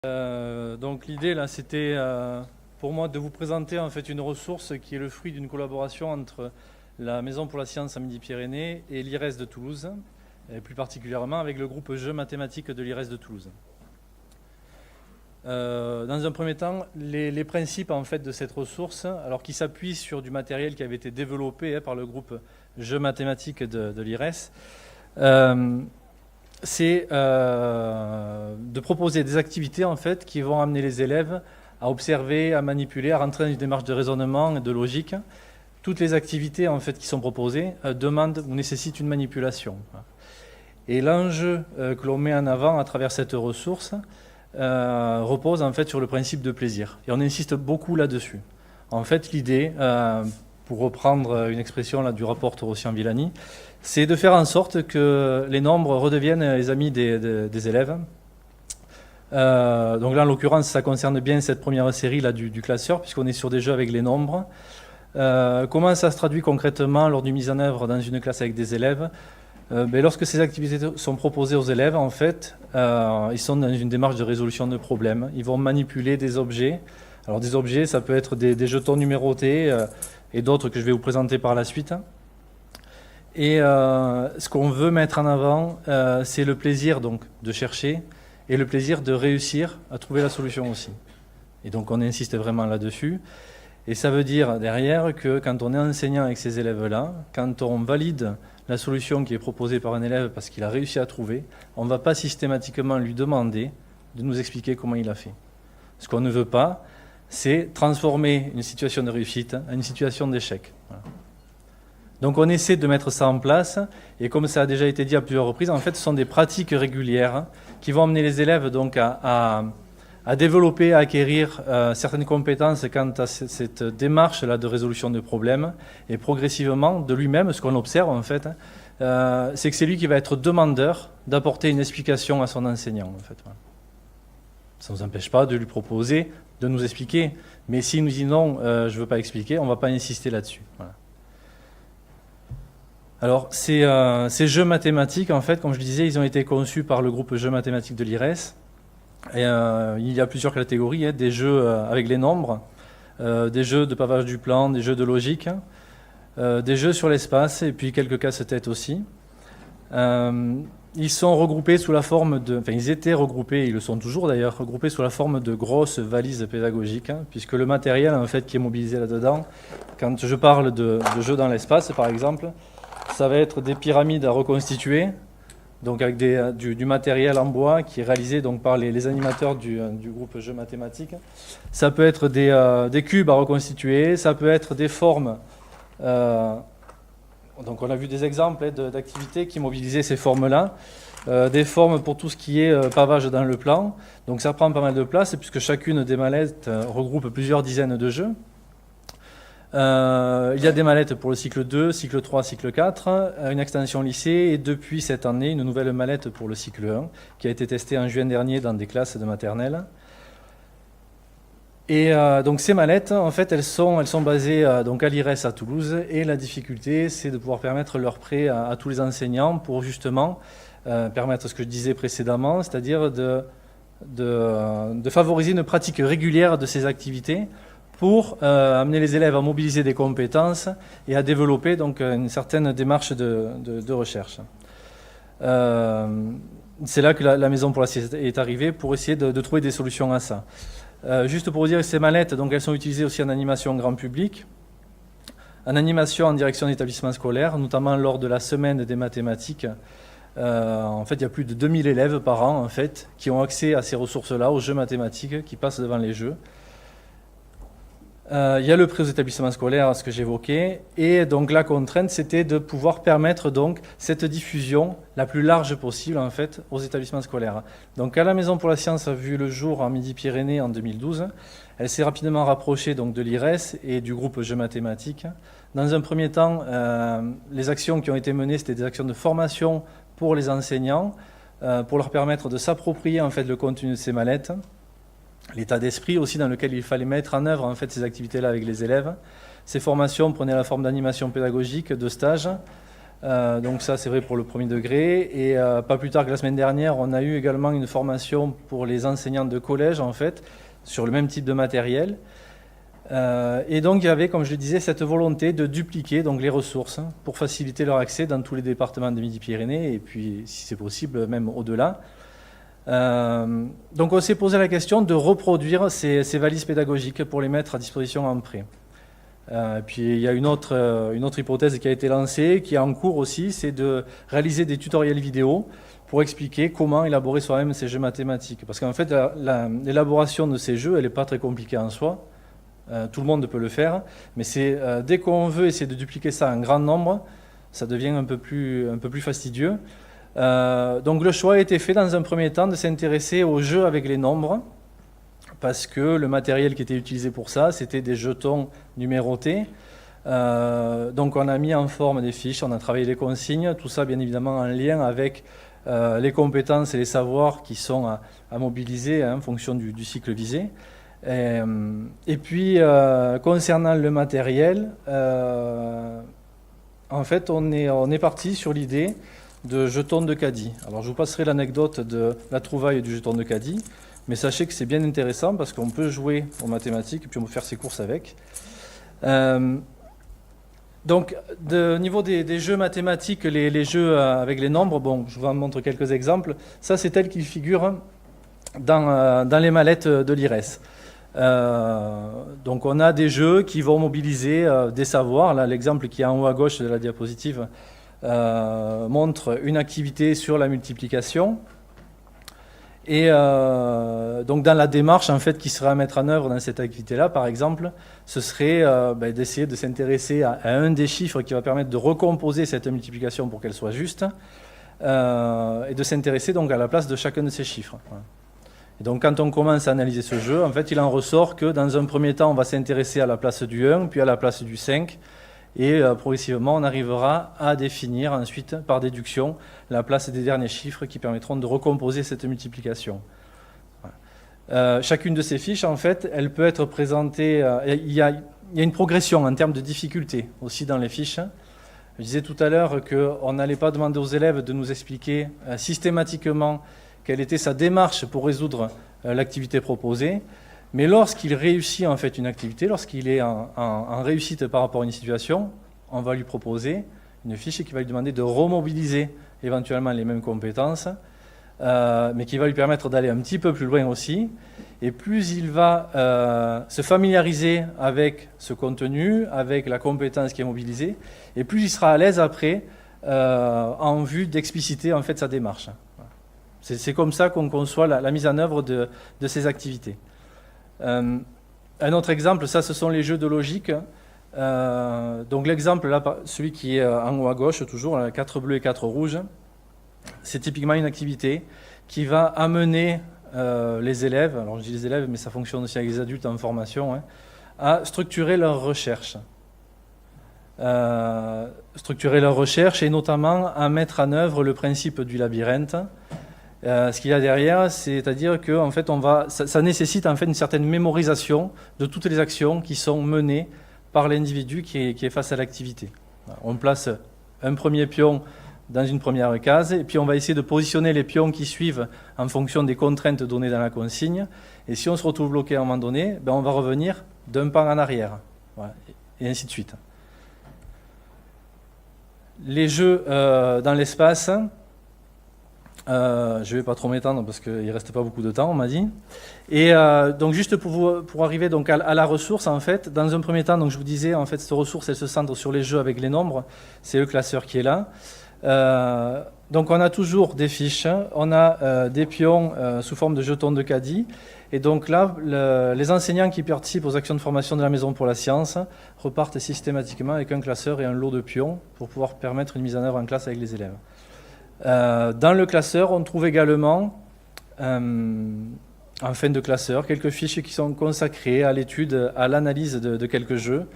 Donc l'idée là c'était pour moi de vous présenter en fait une ressource qui est le fruit d'une collaboration entre la Maison pour la Science à Midi-Pyrénées et l'IRES de Toulouse, et plus particulièrement avec le groupe Jeux mathématiques de l'IRES de Toulouse. Dans un premier temps, les principes en fait de cette ressource, alors qui s'appuie sur du matériel qui avait été développé par le groupe Jeux mathématiques de l'IRES, c'est de proposer des activités en fait qui vont amener les élèves à observer, à manipuler, à rentrer dans une démarche de raisonnement et de logique. Toutes les activités en fait qui sont proposées demandent ou nécessitent une manipulation. Et l'enjeu que l'on met en avant à travers cette ressource repose en fait sur le principe de plaisir. Et on insiste beaucoup là-dessus. En fait, l'idée, pour reprendre une expression là, du rapport Torossian-Villani, c'est de faire en sorte que les nombres redeviennent les amis des élèves. Donc là, en l'occurrence, ça concerne bien cette première série là, du classeur, puisqu'on est sur des jeux avec les nombres. Comment ça se traduit concrètement lors d'une mise en œuvre dans une classe avec des élèves? Lorsque ces activités sont proposées aux élèves, en fait, ils sont dans une démarche de résolution de problèmes. Ils vont manipuler des objets. Alors des objets, ça peut être des jetons numérotés et d'autres que je vais vous présenter par la suite. Et ce qu'on veut mettre en avant, c'est le plaisir donc, de chercher et le plaisir de réussir à trouver la solution aussi. Et donc on insiste vraiment là-dessus. Et ça veut dire derrière que quand on est enseignant avec ces élèves-là, quand on valide la solution qui est proposée par un élève parce qu'il a réussi à trouver, on ne va pas systématiquement lui demander de nous expliquer comment il a fait. Ce qu'on ne veut pas, c'est transformer une situation de réussite en une situation d'échec. Voilà. Donc on essaie de mettre ça en place, et comme ça a déjà été dit à plusieurs reprises, en fait ce sont des pratiques régulières qui vont amener les élèves donc à développer, à acquérir certaines compétences quant à cette démarche-là de résolution de problèmes, et progressivement, de lui-même, ce qu'on observe en fait, c'est que c'est lui qui va être demandeur d'apporter une explication à son enseignant. En fait. Voilà. Ça ne nous empêche pas de lui proposer de nous expliquer, mais s'il nous dit non, je ne veux pas expliquer, on ne va pas insister là-dessus. Voilà. Alors, ces jeux mathématiques, en fait, comme je disais, ils ont été conçus par le groupe Jeux mathématiques de l'IRES. Et, il y a plusieurs catégories, des jeux avec les nombres, des jeux de pavage du plan, des jeux de logique, des jeux sur l'espace, et puis quelques casse-têtes aussi. Ils sont regroupés sous la forme de... Enfin, ils étaient regroupés, ils le sont toujours d'ailleurs, regroupés sous la forme de grosses valises pédagogiques, puisque le matériel, en fait, qui est mobilisé là-dedans, quand je parle de jeux dans l'espace, par exemple, ça va être des pyramides à reconstituer, donc avec du matériel en bois qui est réalisé donc par les animateurs du groupe Jeux mathématiques. Ça peut être des cubes à reconstituer, ça peut être des formes. Donc on a vu des exemples d'activités qui mobilisaient ces formes-là. Des formes pour tout ce qui est pavage dans le plan. Donc ça prend pas mal de place puisque chacune des mallettes regroupe plusieurs dizaines de jeux. Il y a des mallettes pour le cycle 2, cycle 3, cycle 4, une extension lycée et depuis cette année une nouvelle mallette pour le cycle 1 qui a été testée en juin dernier dans des classes de maternelle. Et donc ces mallettes, en fait, elles sont basées donc à l'IRES à Toulouse et la difficulté c'est de pouvoir permettre leur prêt à tous les enseignants pour justement permettre ce que je disais précédemment, c'est-à-dire de favoriser une pratique régulière de ces activités pour amener les élèves à mobiliser des compétences et à développer donc une certaine démarche de recherche. C'est là que la Maison pour la Science est arrivée pour essayer de trouver des solutions à ça. Juste pour vous dire que ces mallettes, donc elles sont utilisées aussi en animation grand public, en animation en direction d'établissements scolaires, notamment lors de la semaine des mathématiques. En fait, il y a plus de 2000 élèves par an en fait, qui ont accès à ces ressources-là, aux jeux mathématiques, qui passent devant les jeux. Il y a le prêt aux établissements scolaires, ce que j'évoquais, et donc la contrainte, c'était de pouvoir permettre donc cette diffusion la plus large possible en fait aux établissements scolaires. Donc, quand la Maison pour la Science a vu le jour en Midi-Pyrénées en 2012, elle s'est rapidement rapprochée donc de l'IRES et du groupe Jeux mathématiques. Dans un premier temps, les actions qui ont été menées, c'était des actions de formation pour les enseignants, pour leur permettre de s'approprier en fait le contenu de ces mallettes. L'état d'esprit aussi dans lequel il fallait mettre en œuvre en fait, ces activités-là avec les élèves. Ces formations prenaient la forme d'animation pédagogique, de stages, Donc ça, c'est vrai pour le premier degré. Et pas plus tard que la semaine dernière, on a eu également une formation pour les enseignants de collège, en fait, sur le même type de matériel. Et donc, il y avait, comme je le disais, cette volonté de dupliquer donc, les ressources pour faciliter leur accès dans tous les départements de Midi-Pyrénées, et puis, si c'est possible, même au-delà. Donc, on s'est posé la question de reproduire ces valises pédagogiques pour les mettre à disposition en prêt. Puis il y a une autre hypothèse qui a été lancée, qui est en cours aussi, c'est de réaliser des tutoriels vidéo pour expliquer comment élaborer soi-même ces jeux mathématiques. Parce qu'en fait, l'élaboration de ces jeux, elle n'est pas très compliquée en soi. Tout le monde peut le faire, mais c'est dès qu'on veut essayer de dupliquer ça en grand nombre, ça devient un peu plus fastidieux. Donc le choix a été fait dans un premier temps de s'intéresser aux jeux avec les nombres, parce que le matériel qui était utilisé pour ça, c'était des jetons numérotés. Donc on a mis en forme des fiches, on a travaillé les consignes, tout ça bien évidemment en lien avec les compétences et les savoirs qui sont à mobiliser en fonction du cycle visé. Et puis concernant le matériel, en fait on est parti sur l'idée de jetons de caddie. Alors je vous passerai l'anecdote de la trouvaille du jeton de caddie. Mais sachez que c'est bien intéressant parce qu'on peut jouer aux mathématiques et puis on peut faire ses courses avec. Donc, au niveau des jeux mathématiques, les jeux avec les nombres, bon, je vous en montre quelques exemples. Ça, c'est tel qu'il figure dans les mallettes de l'IRES. Donc, on a des jeux qui vont mobiliser des savoirs. Là, l'exemple qui est en haut à gauche de la diapositive montre une activité sur la multiplication. Et donc dans la démarche en fait qui serait à mettre en œuvre dans cette activité-là, par exemple, ce serait d'essayer de s'intéresser à un des chiffres qui va permettre de recomposer cette multiplication pour qu'elle soit juste, et de s'intéresser donc à la place de chacun de ces chiffres. Et donc quand on commence à analyser ce jeu, en fait il en ressort que dans un premier temps on va s'intéresser à la place du 1, puis à la place du 5, et progressivement on arrivera à définir ensuite par déduction la place des derniers chiffres qui permettront de recomposer cette multiplication. Chacune de ces fiches en fait elle peut être présentée, il y a une progression en termes de difficulté aussi dans les fiches. Je disais tout à l'heure qu'on n'allait pas demander aux élèves de nous expliquer systématiquement quelle était sa démarche pour résoudre l'activité proposée. Mais lorsqu'il réussit en fait une activité, lorsqu'il est en réussite par rapport à une situation, on va lui proposer une fiche qui va lui demander de remobiliser éventuellement les mêmes compétences, mais qui va lui permettre d'aller un petit peu plus loin aussi. Et plus il va se familiariser avec ce contenu, avec la compétence qui est mobilisée, et plus il sera à l'aise après en vue d'expliciter en fait sa démarche. C'est comme ça qu'on conçoit la mise en œuvre de ces activités. Un autre exemple, ça ce sont les jeux de logique. Donc l'exemple là, celui qui est en haut à gauche toujours, 4 bleus et 4 rouges, c'est typiquement une activité qui va amener les élèves, alors je dis les élèves mais ça fonctionne aussi avec les adultes en formation, à structurer leur recherche. Et notamment à mettre en œuvre le principe du labyrinthe. Ce qu'il y a derrière, c'est-à-dire que en fait, ça nécessite en fait une certaine mémorisation de toutes les actions qui sont menées par l'individu qui est face à l'activité. On place un premier pion dans une première case, et puis on va essayer de positionner les pions qui suivent en fonction des contraintes données dans la consigne. Et si on se retrouve bloqué à un moment donné, on va revenir d'un pan en arrière, voilà, et ainsi de suite. Les jeux dans l'espace. Je ne vais pas trop m'étendre parce qu'il ne reste pas beaucoup de temps, on m'a dit. Et donc juste pour arriver donc à la ressource, en fait, dans un premier temps, donc je vous disais, en fait, cette ressource, elle se centre sur les jeux avec les nombres. C'est le classeur qui est là. Donc on a toujours des fiches, on a des pions sous forme de jetons de caddie. Et donc là, les enseignants qui participent aux actions de formation de la Maison pour la Science repartent systématiquement avec un classeur et un lot de pions pour pouvoir permettre une mise en œuvre en classe avec les élèves. Dans le classeur, on trouve également, en fin de classeur, quelques fiches qui sont consacrées à l'étude, à l'analyse de quelques jeux.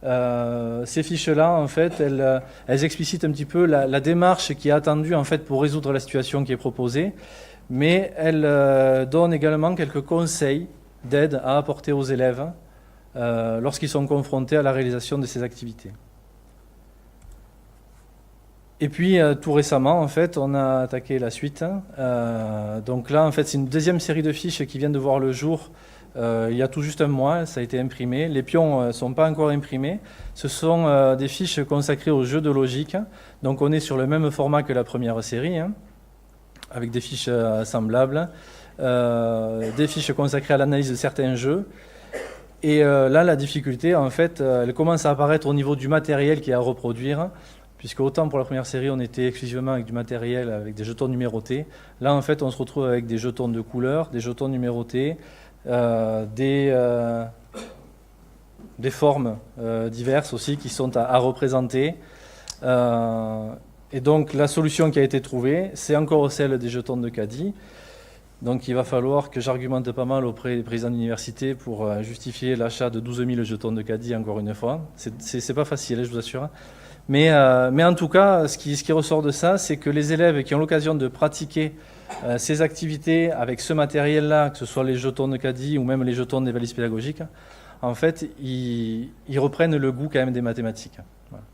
Ces fiches-là, en fait, elles explicitent un petit peu la démarche qui est attendue en fait, pour résoudre la situation qui est proposée, mais elles donnent également quelques conseils d'aide à apporter aux élèves lorsqu'ils sont confrontés à la réalisation de ces activités. Et puis tout récemment, en fait, on a attaqué la suite. Donc là, en fait, c'est une deuxième série de fiches qui vient de voir le jour il y a tout juste un mois. Ça a été imprimé. Les pions ne sont pas encore imprimés. Ce sont des fiches consacrées aux jeux de logique. Donc on est sur le même format que la première série, hein, avec des fiches semblables, des fiches consacrées à l'analyse de certains jeux. Et là, la difficulté, en fait, elle commence à apparaître au niveau du matériel qui est à reproduire, puisque autant pour la première série, on était exclusivement avec du matériel, avec des jetons numérotés. Là, en fait, on se retrouve avec des jetons de couleur, des jetons numérotés, des formes diverses aussi qui sont à représenter. Et donc, la solution qui a été trouvée, c'est encore celle des jetons de caddie. Donc il va falloir que j'argumente pas mal auprès des présidents d'université pour justifier l'achat de 12 000 jetons de caddie, encore une fois. C'est pas facile, je vous assure. Mais en tout cas, ce qui ressort de ça, c'est que les élèves qui ont l'occasion de pratiquer ces activités avec ce matériel-là, que ce soit les jetons de caddie ou même les jetons des valises pédagogiques, en fait, ils reprennent le goût quand même des mathématiques. Voilà.